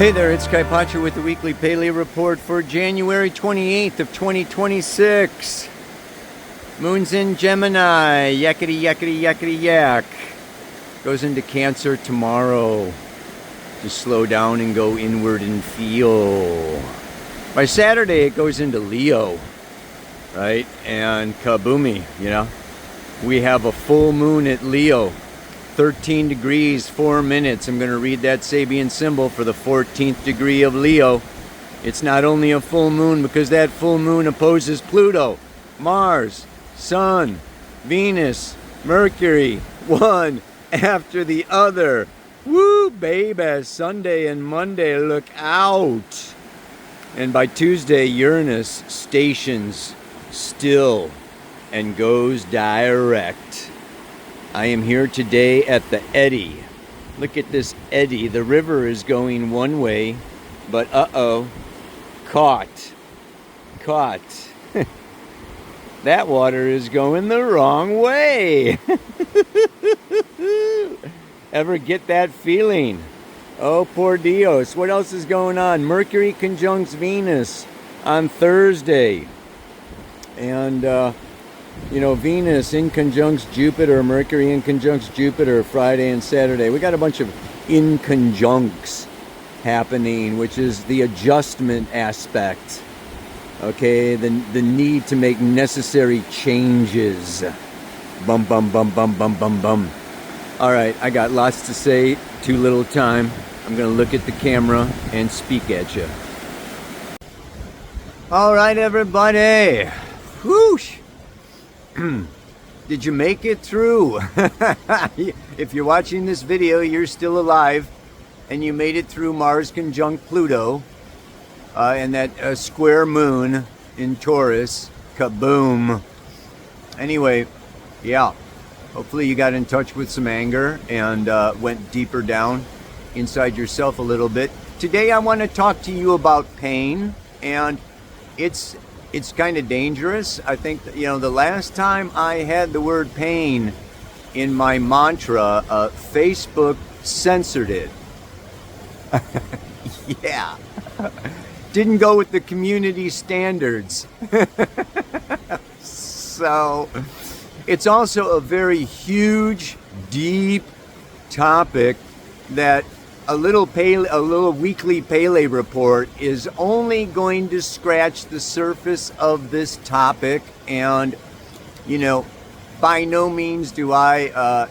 Hey there, it's Kai Pacha with the weekly Paleo report for January 28th of 2026. Moon's in Gemini, yakety yakety yakety yak. Goes into Cancer tomorrow. Just slow down and go inward and feel. By Saturday it goes into Leo, right? And kaboomy, we have a full moon at Leo. 13 degrees, 4 minutes. I'm going to read that Sabian symbol for the 14th degree of Leo. It's not only a full moon because that full moon opposes Pluto, Mars, Sun, Venus, Mercury, one after the other. Woo, baby. Sunday and Monday, look out. And by Tuesday, Uranus stations still and goes direct. I am here today at the eddy. Look at this eddy. The river is going one way, but caught. That water is going the wrong way. Ever get that feeling? Oh, por Dios. What else is going on? Mercury conjuncts Venus on Thursday. And, Venus in conjuncts Jupiter, Mercury in conjuncts Jupiter Friday and Saturday. We got a bunch of in conjuncts happening, which is the adjustment aspect. Okay, the need to make necessary changes. Bum, bum, bum, bum, bum, bum, bum. All right, I got lots to say, too little time. I'm going to look at the camera and speak at you. All right, everybody. Whoosh. Did you make it through? If you're watching this video, you're still alive and you made it through Mars conjunct Pluto and that square moon in Taurus. Kaboom. Anyway, yeah, hopefully you got in touch with some anger and went deeper down inside yourself a little bit. Today I want to talk to you about pain, and it's kind of dangerous. I think, the last time I had the word pain in my mantra, Facebook censored it. Yeah. Didn't go with the community standards. So, it's also a very huge, deep topic that a little weekly Pele report is only going to scratch the surface of this topic, and by no means do I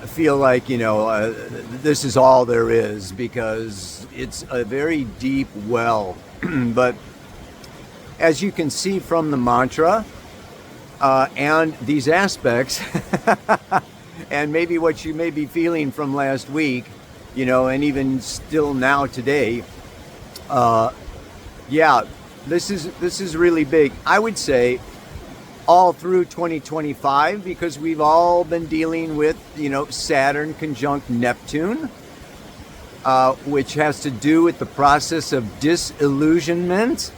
feel like this is all there is, because it's a very deep well. But as you can see from the mantra and these aspects and maybe what you may be feeling from last week, and even still now today, this is really big. I would say all through 2025, because we've all been dealing with, Saturn conjunct Neptune, which has to do with the process of disillusionment.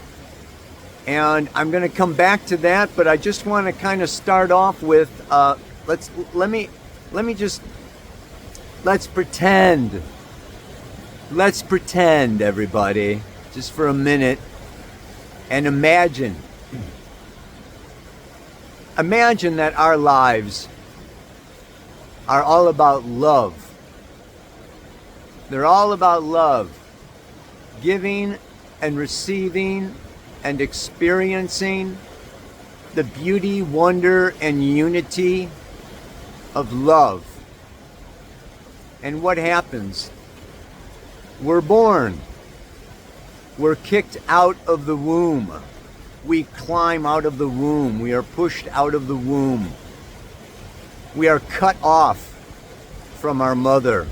And I'm going to come back to that, but I just want to kind of start off with, let's pretend, everybody, just for a minute, and imagine that our lives are all about love. They're all about love, giving and receiving and experiencing the beauty, wonder, and unity of love. And what happens? We're born. We're kicked out of the womb. We climb out of the womb. We are pushed out of the womb. We are cut off from our mother.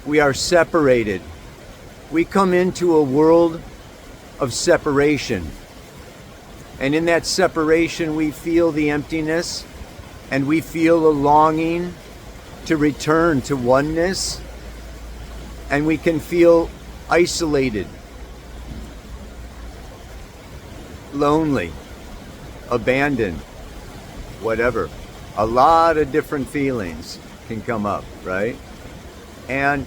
We are separated. We come into a world of separation. And in that separation, we feel the emptiness, and we feel a longing to return to oneness, and we can feel isolated, lonely, abandoned, whatever. A lot of different feelings can come up, right? And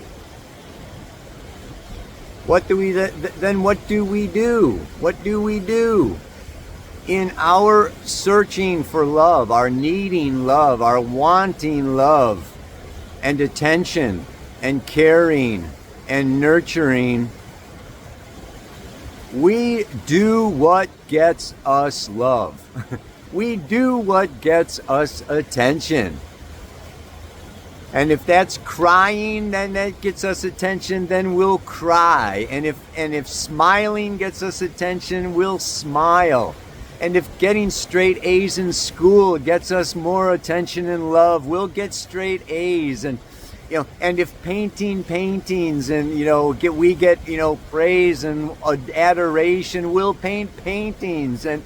what do we then? What do we do? What do we do in our searching for love, our needing love, our wanting love, and attention, and caring, and nurturing? We do what gets us love. We do what gets us attention. And if that's crying, then that gets us attention, then we'll cry. And if smiling gets us attention, we'll smile. And if getting straight A's in school gets us more attention and love, we'll get straight A's. And and if painting paintings and we get praise and adoration, we'll paint paintings. And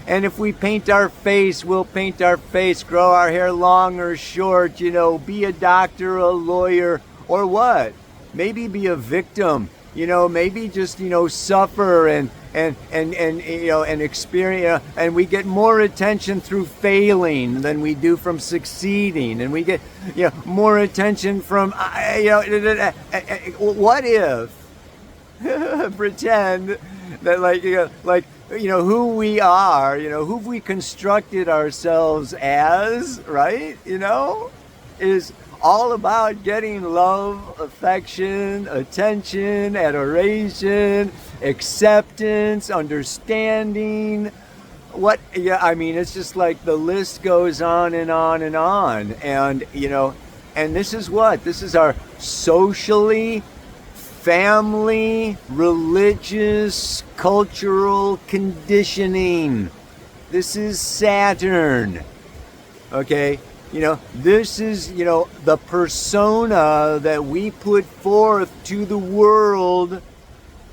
and if we paint our face, we'll paint our face, grow our hair long or short, be a doctor, a lawyer, or what? Maybe be a victim, maybe just, suffer and experience, and we get more attention through failing than we do from succeeding, and we get, more attention from, what if, pretend that who we are, who we constructed ourselves as, right? Is all about getting love, affection, attention, adoration, acceptance, understanding. It's just like the list goes on and on and on. And, and this is what? This is our socially, family, religious, cultural conditioning. This is Saturn. Okay? This is, the persona that we put forth to the world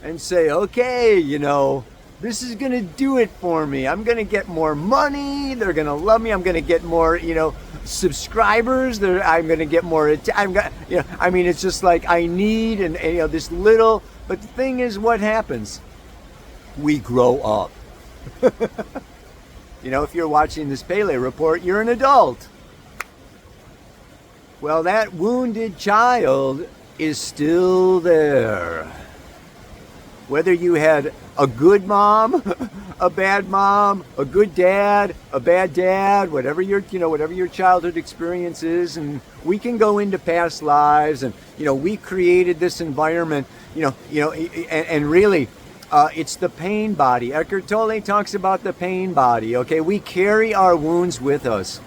and say, okay, this is going to do it for me. I'm going to get more money. They're going to love me. I'm going to get more, subscribers. I'm going to get more. It's just like I need and this little. But the thing is, what happens? We grow up. If you're watching this Pele report, you're an adult. Well, that wounded child is still there. Whether you had a good mom, a bad mom, a good dad, a bad dad, whatever your childhood experience is, and we can go into past lives, and we created this environment, and really, it's the pain body. Eckhart Tolle talks about the pain body. Okay, we carry our wounds with us.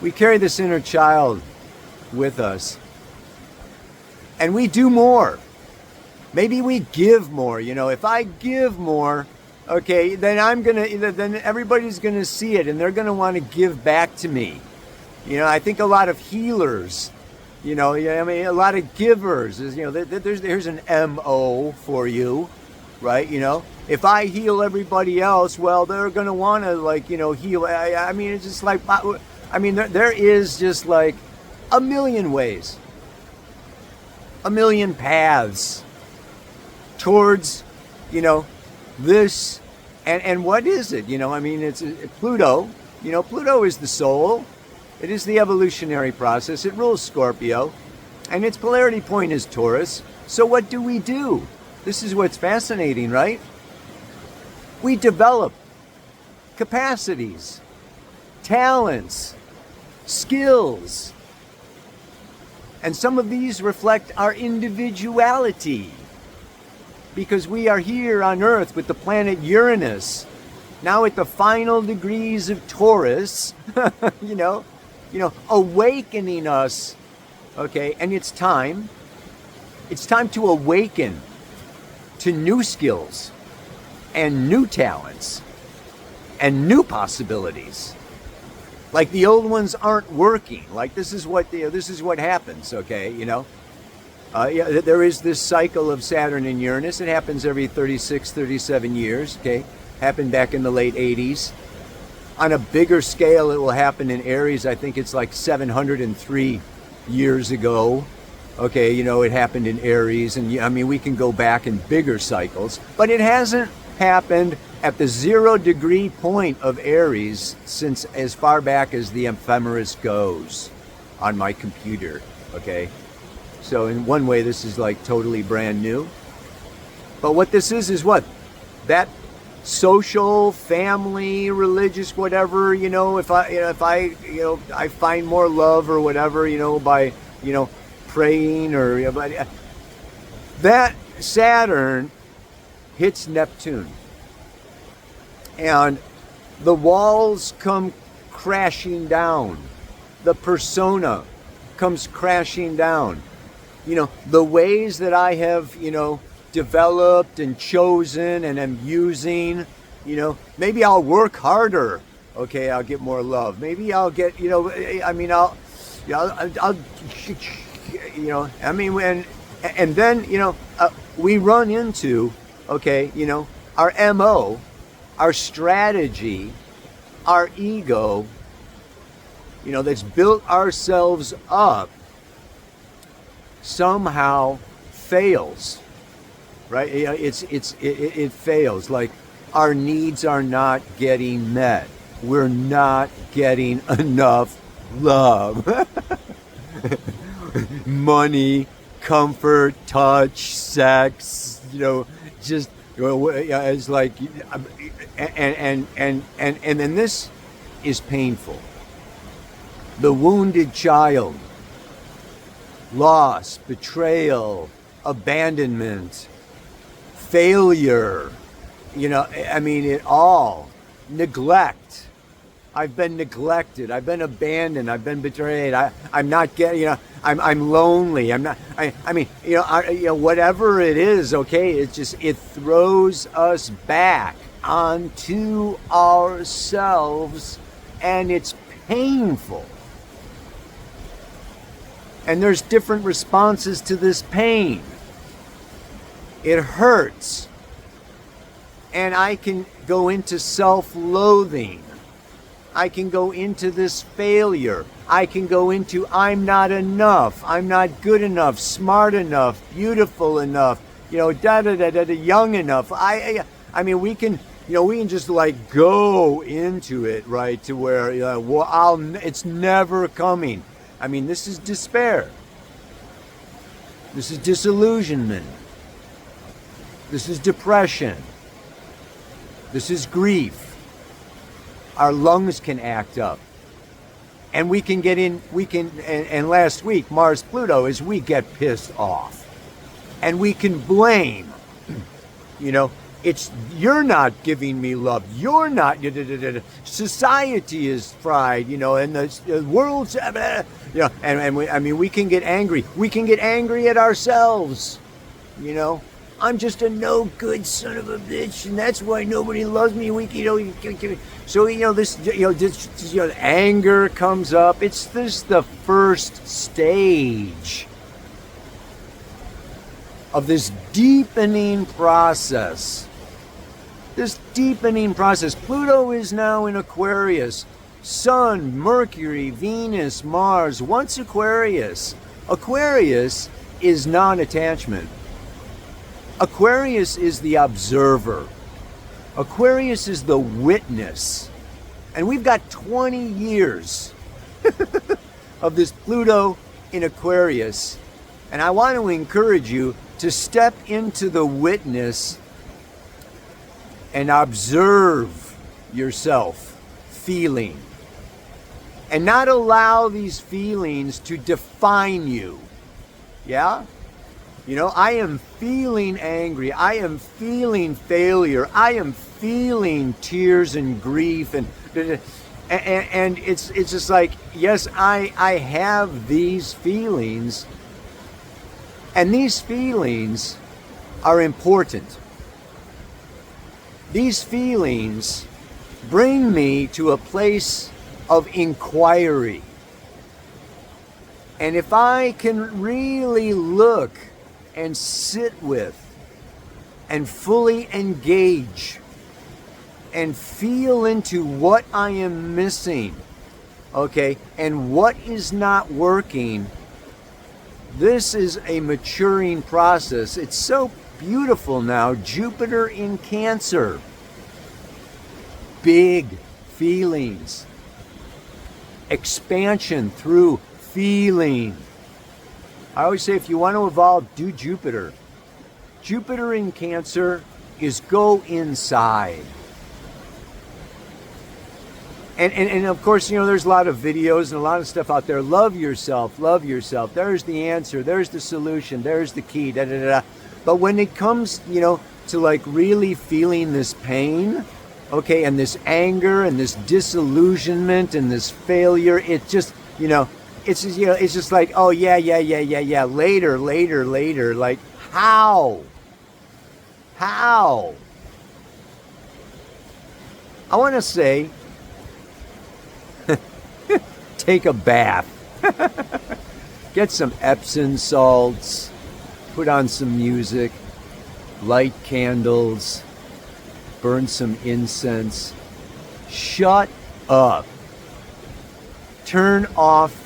We carry this inner child with us, and we do more. Maybe we give more. If I give more, okay, then then everybody's gonna see it, and they're gonna want to give back to me. I think a lot of healers, a lot of givers is, there's an MO for you, right? If I heal everybody else, well, they're gonna want to heal. It's just like, there is just like a million ways, a million paths towards, this, and what is it? It's Pluto. Pluto is the soul. It is the evolutionary process. It rules Scorpio, and its polarity point is Taurus. So what do we do? This is what's fascinating, right? We develop capacities, talents, skills, and some of these reflect our individuality. Because we are here on Earth with the planet Uranus, now at the final degrees of Taurus, awakening us, okay? And it's time to awaken to new skills and new talents and new possibilities. Like the old ones aren't working. Like this is what happens, okay? There is this cycle of Saturn and Uranus. It happens every 36, 37 years, okay? Happened back in the late 80s. On a bigger scale, it will happen in Aries. I think it's like 703 years ago. Okay, it happened in Aries. And we can go back in bigger cycles. But it hasn't happened at the 0 degree point of Aries since as far back as the ephemeris goes. on my computer, okay? So in one way, this is like totally brand new. But what this is what? That social, family, religious, whatever, if I find more love or whatever, by, praying or, but that Saturn hits Neptune. And the walls come crashing down. The persona comes crashing down. The ways that I have, developed and chosen and am using, maybe I'll work harder. Okay, I'll get more love. Maybe I'll get, and then, we run into, okay, our MO, our strategy, our ego, that's built ourselves up, somehow fails, right? It fails. Like our needs are not getting met. We're not getting enough love. Money, comfort, touch, sex, just it's like, and then this is painful. The wounded child, loss, betrayal, abandonment, failure, it all, neglect. I've been neglected. I've been abandoned. I've been betrayed. I'm not getting, I'm lonely. I'm not, whatever it is, okay, it throws us back onto ourselves, and it's painful. And there's different responses to this pain. It hurts. And I can go into self-loathing. I can go into this failure. I can go into I'm not enough. I'm not good enough, smart enough, beautiful enough, young enough. We can just like go into it, right, to where it's never coming. This is despair. This is disillusionment. This is depression. This is grief. Our lungs can act up. And we can get in, and last week, Mars Pluto, is we get pissed off. And we can blame, it's you're not giving me love. You're not. Society is fried, and the world's, and we can get angry. We can get angry at ourselves, I'm just a no good son of a bitch, and that's why nobody loves me. So this anger comes up. It's this the first stage of this deepening process. Pluto is now in Aquarius. Sun, Mercury, Venus, Mars. Once Aquarius. Aquarius is non-attachment. Aquarius is the observer. Aquarius is the witness. And we've got 20 years of this Pluto in Aquarius. And I want to encourage you to step into the witness and observe yourself feeling. And not allow these feelings to define you. Yeah? I am feeling angry. I am feeling failure. I am feeling tears and grief. And it's just like, yes, I have these feelings. And these feelings are important. These feelings bring me to a place of inquiry. And if I can really look and sit with and fully engage and feel into what I am missing, okay, and what is not working, this is a maturing process. It's so beautiful now. Jupiter in Cancer. Big feelings. Expansion through feeling. I always say if you want to evolve, do Jupiter. Jupiter in Cancer is go inside. And of course, there's a lot of videos and a lot of stuff out there. Love yourself, love yourself. There's the answer, there's the solution, there's the key, da da da. But when it comes, to like really feeling this pain, okay, and this anger and this disillusionment and this failure, it just, it's just, it's just like, oh yeah, later. Like, how? I want to say, take a bath. Get some Epsom salts, put on some music, light candles, burn some incense. Shut up. Turn off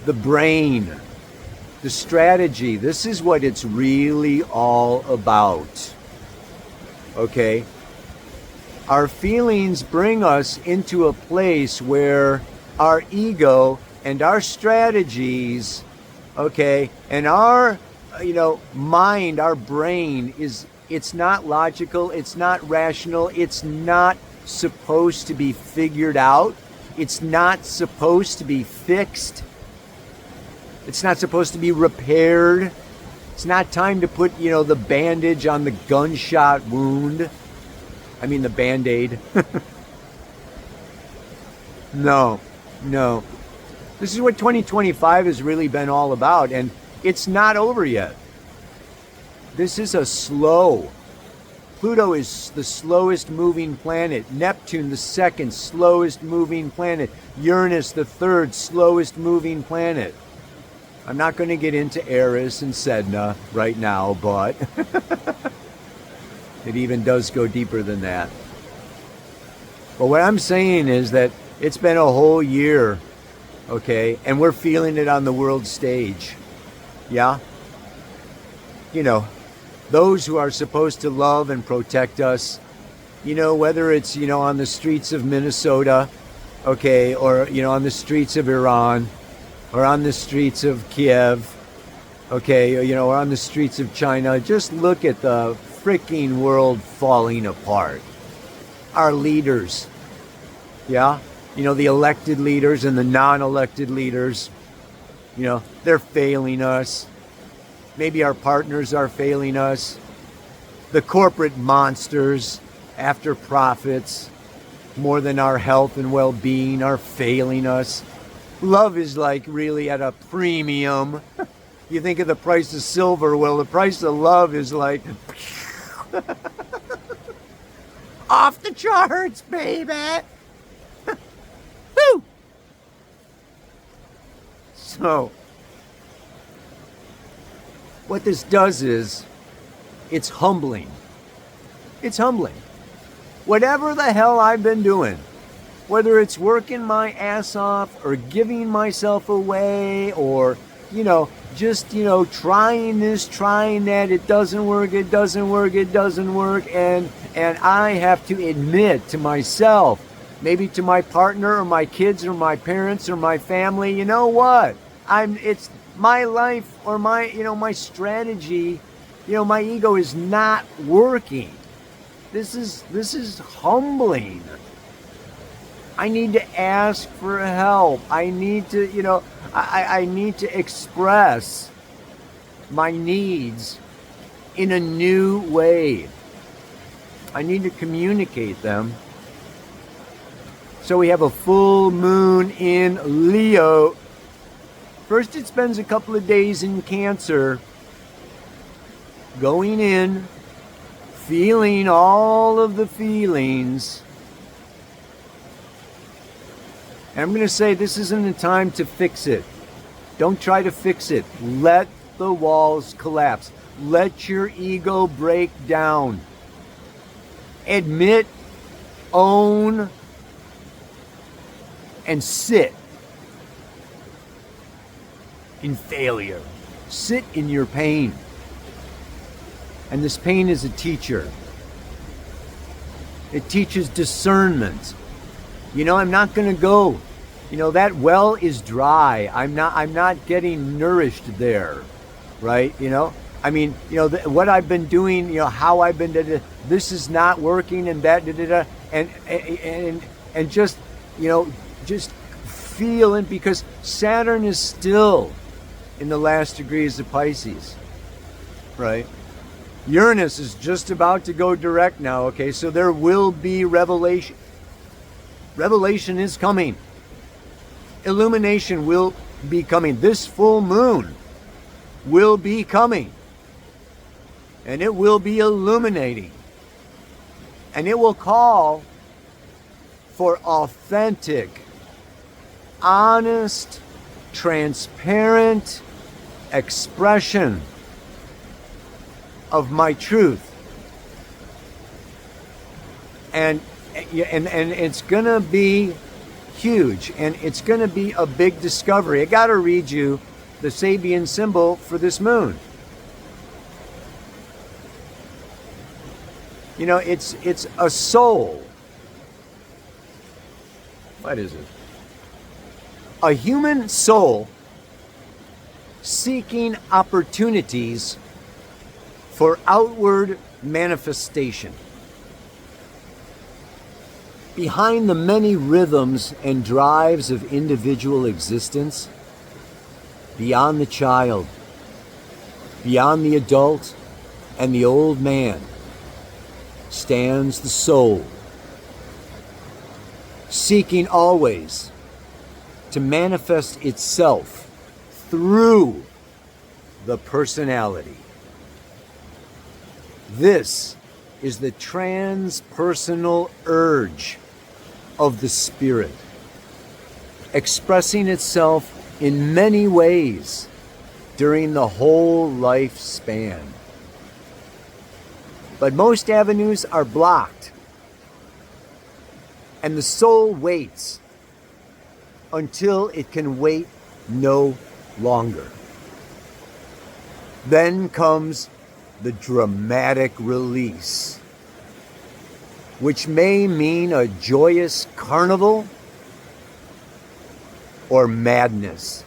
the brain. The strategy. This is what it's really all about. Okay? Our feelings bring us into a place where our ego and our strategies, okay, and our, mind, our brain it's not logical, it's not rational, it's not supposed to be figured out, it's not supposed to be fixed, it's not supposed to be repaired, it's not time to put, the bandage on the gunshot wound. I mean the Band-Aid. No. This is what 2025 has really been all about, and it's not over yet. This is a slow. Pluto is the slowest moving planet. Neptune, the second slowest moving planet. Uranus, the third slowest moving planet. I'm not going to get into Eris and Sedna right now, but it even does go deeper than that. But what I'm saying is that it's been a whole year, okay, and we're feeling it on the world stage. Yeah? Those who are supposed to love and protect us, whether it's, on the streets of Minnesota, okay, or, on the streets of Iran, or on the streets of Kiev, okay, or on the streets of China, just look at the freaking world falling apart. Our leaders, yeah? The elected leaders and the non-elected leaders, they're failing us. Maybe our partners are failing us. The corporate monsters after profits more than our health and well-being are failing us. Love is like really at a premium. You think of the price of silver, well, the price of love is like off the charts, baby. Woo! So, what this does is, it's humbling. It's humbling. Whatever the hell I've been doing, whether it's working my ass off or giving myself away or, just, trying this, trying that, it doesn't work, and I have to admit to myself, maybe to my partner or my kids or my parents or my family, you know what? It's my life or my, my strategy, my ego is not working. This is humbling. I need to ask for help. I need to, I need to express my needs in a new way. I need to communicate them. So we have a full moon in Leo. First it spends a couple of days in Cancer, going in, feeling all of the feelings. And I'm going to say this isn't a time to fix it. Don't try to fix it. Let the walls collapse. Let your ego break down. Admit, own, and sit in failure. Sit in your pain. And this pain is a teacher. It teaches discernment. I'm not going to go That well is dry. I'm not getting nourished there, right? What I've been doing, how I've been, this is not working, and that, and just, just feeling, because Saturn is still in the last degrees of Pisces, right? Uranus is just about to go direct now, okay? So there will be revelation. Revelation is coming. Illumination will be coming. This full moon will be coming. And it will be illuminating. And it will call for authentic, honest, transparent expression of my truth. And it's going to be huge, and it's going to be a big discovery. I got to read you the Sabian symbol for this moon. It's a soul. What is it? A human soul seeking opportunities for outward manifestation. Behind the many rhythms and drives of individual existence, beyond the child, beyond the adult and the old man, stands the soul, seeking always to manifest itself through the personality. This is the transpersonal urge of the spirit, expressing itself in many ways during the whole lifespan. But most avenues are blocked, and the soul waits until it can wait no longer. Then comes the dramatic release, which may mean a joyous carnival or madness.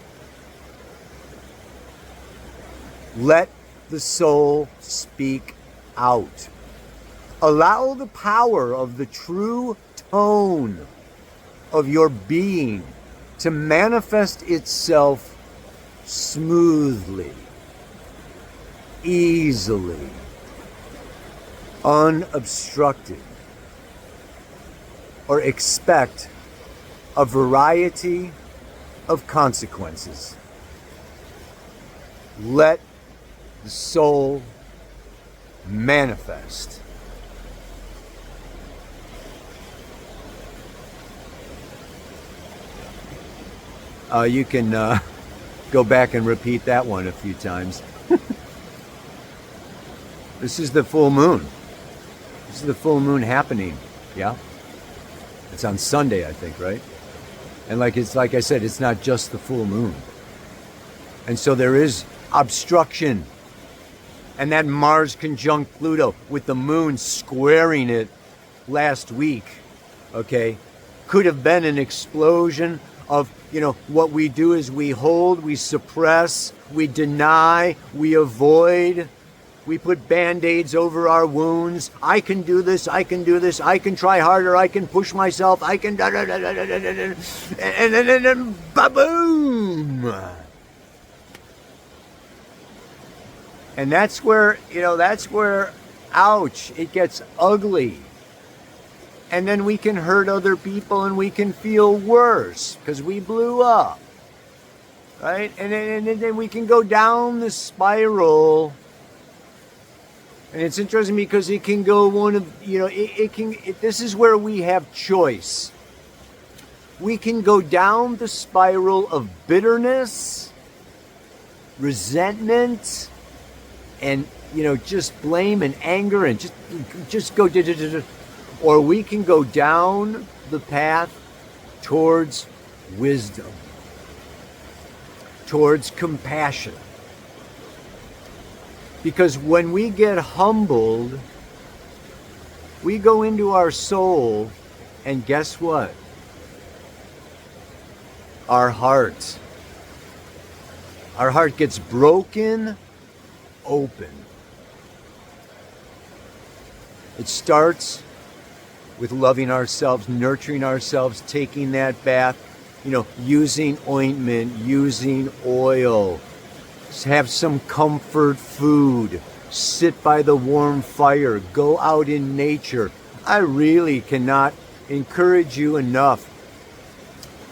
Let the soul speak out. Allow the power of the true tone of your being to manifest itself smoothly, easily, unobstructed, or expect a variety of consequences. Let the soul manifest. You can go back and repeat that one a few times. This is the full moon. This is the full moon happening. Yeah? It's on Sunday, I think, right? And like I said, it's not just the full moon. And so there is obstruction. And that Mars conjunct Pluto with the moon squaring it last week, okay, could have been an explosion of, what we do is we hold, we suppress, we deny, we avoid. We put Band-Aids over our wounds. I can do this, I can do this, I can try harder, I can push myself, I can and then ba-boom! And that's where, ouch, it gets ugly. And then we can hurt other people and we can feel worse because we blew up. Right? And then we can go down the spiral. And it's interesting because it can go this is where we have choice. We can go down the spiral of bitterness, resentment, and, just blame and anger and just go, or we can go down the path towards wisdom, towards compassion. Because when we get humbled, we go into our soul, and guess what? our heart. Our heart gets broken open. It starts with loving ourselves, nurturing ourselves, taking that bath, using ointment, using oil, have some comfort food, sit by the warm fire, go out in nature. I really cannot encourage you enough.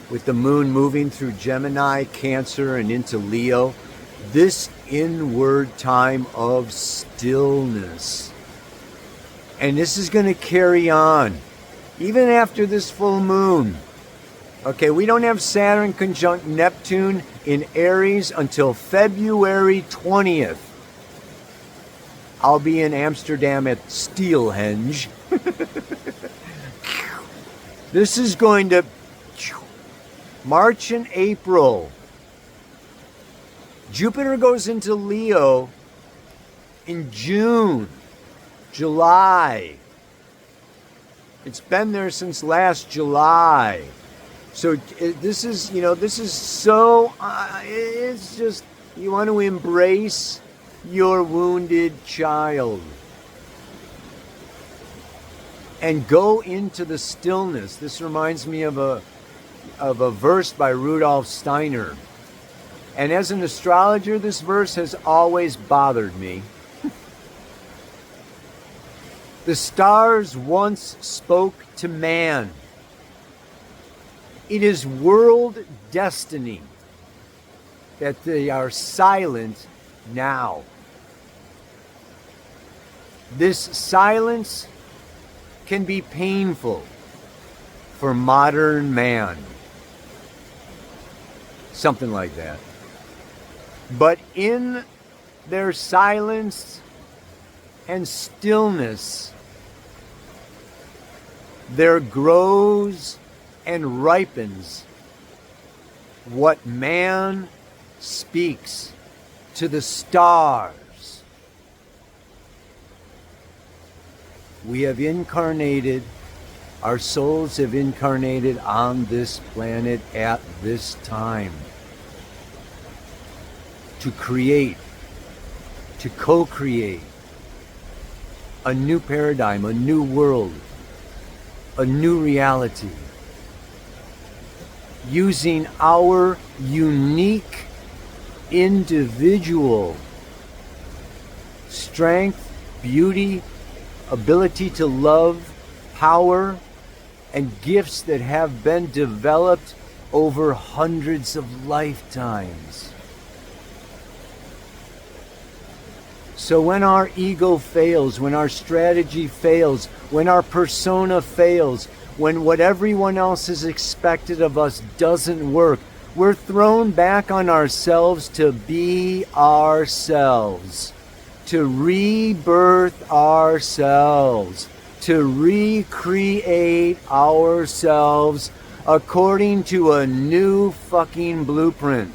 With the moon moving through Gemini, Cancer, and into Leo, this inward time of stillness. And this is going to carry on even after this full moon. Okay, we don't have Saturn conjunct Neptune in Aries until February 20th. I'll be in Amsterdam at Steelhenge. This is going to March and April. Jupiter goes into Leo in June, July. It's been there since last July. So this is so, it's just, you want to embrace your wounded child and go into the stillness. This reminds me of a verse by Rudolf Steiner. And as an astrologer, this verse has always bothered me. The stars once spoke to man. It is world destiny that they are silent now. This silence can be painful for modern man. Something like that. But in their silence and stillness, there grows and ripens what man speaks to the stars. We have incarnated, our souls have incarnated on this planet at this time to create, to co-create a new paradigm, a new world, a new reality, using our unique individual strength, beauty, ability to love, power, and gifts that have been developed over hundreds of lifetimes. So when our ego fails, when our strategy fails, when our persona fails, when what everyone else has expected of us doesn't work, we're thrown back on ourselves to be ourselves, to rebirth ourselves, to recreate ourselves according to a new fucking blueprint.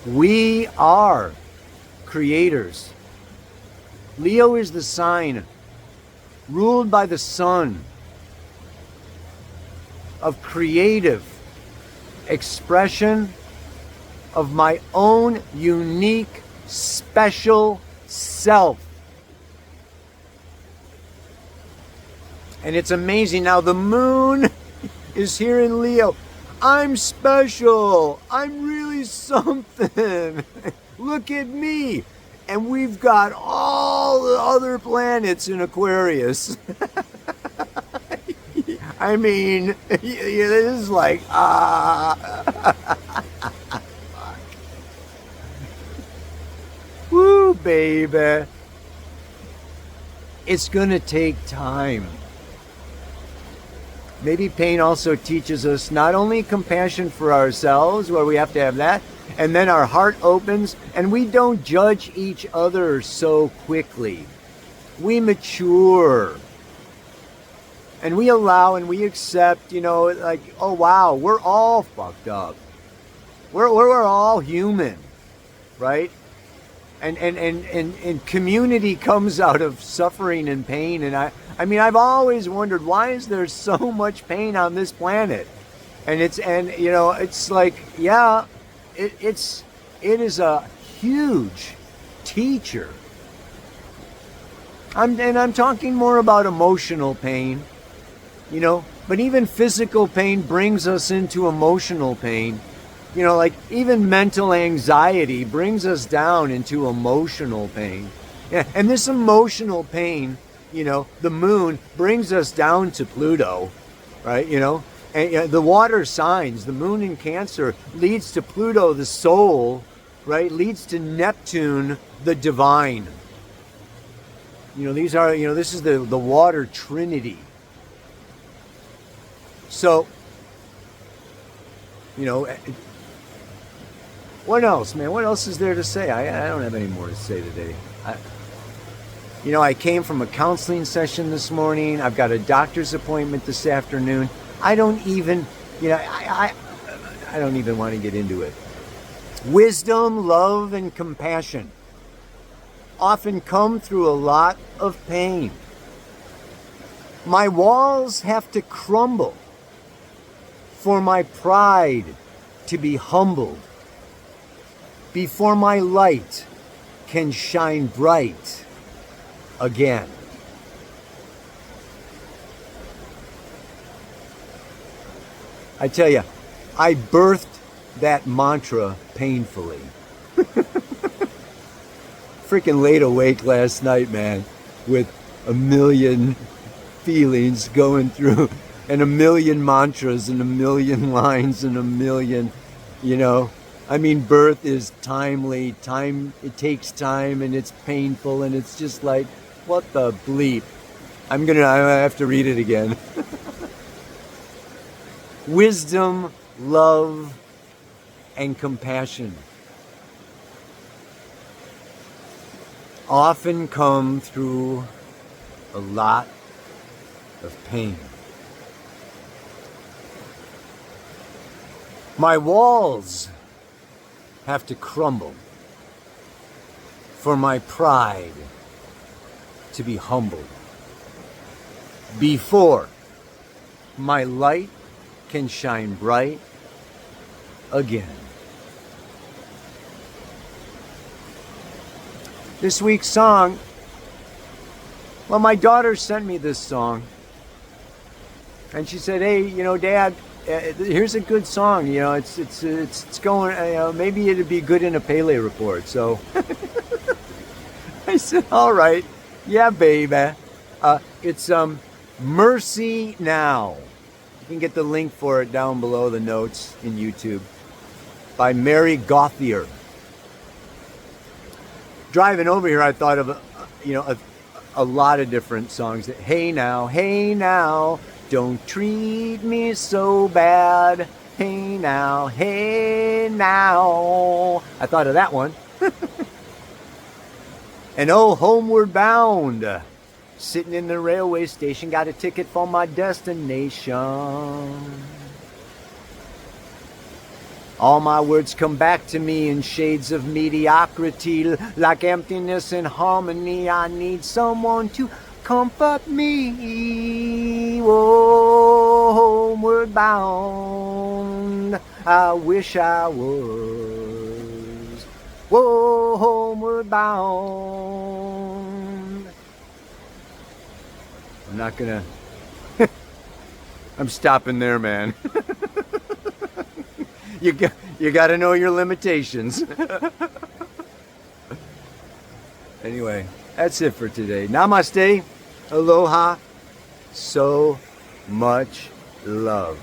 We are creators. Leo is the sign ruled by the sun of creative expression of my own unique, special self. And it's amazing. Now the moon is here in Leo. I'm special. I'm really something. Look at me. And we've got all the other planets in Aquarius. I mean, it is like, woo, baby. It's going to take time. Maybe pain also teaches us not only compassion for ourselves, where we have to have that, and then our heart opens and we don't judge each other so quickly. We mature. And we allow and we accept, like, oh wow, we're all fucked up. We're all human, right? And community comes out of suffering and pain. And I mean, I've always wondered, why is there so much pain on this planet? And it's like, yeah, it is a huge teacher. I'm talking more about emotional pain, but even physical pain brings us into emotional pain. Like even mental anxiety brings us down into emotional pain. Yeah, and this emotional pain, the moon brings us down to Pluto, right? And the water signs, the moon in Cancer leads to Pluto, the soul, right? Leads to Neptune, the divine. This is the water trinity. So, what else, man? What else is there to say? I don't have any more to say today. I came from a counseling session this morning. I've got a doctor's appointment this afternoon. I don't even, I don't even want to get into it. Wisdom, love, and compassion often come through a lot of pain. My walls have to crumble for my pride to be humbled, before my light can shine bright again. I tell you, I birthed that mantra painfully. Freaking laid awake last night, man, with a million feelings going through, and a million mantras, and a million lines, and a million, birth is timely. It takes time, and it's painful, and it's just like, what the bleep? I have to read it again. Wisdom, love, and compassion often come through a lot of pain. My walls have to crumble for my pride to be humbled, before my light can shine bright again. This week's song, well, my daughter sent me this song, and she said, "Hey, Dad, here's a good song. It's going. Maybe it'd be good in a Pele report." So I said, "All right, yeah, baby." It's "Mercy Now." You can get the link for it down below the notes in YouTube, by Mary Gauthier. Driving over here, I thought of a lot of different songs. Hey now, don't treat me so bad. Hey now. I thought of that one. And oh, homeward bound. Sitting in the railway station, got a ticket for my destination. All my words come back to me in shades of mediocrity, like emptiness and harmony. I need someone to comfort me. Whoa, homeward bound, I wish I was. Whoa, homeward bound. I'm not gonna... I'm stopping there, man. You got to know your limitations. Anyway, that's it for today. Namaste. Aloha. So much love.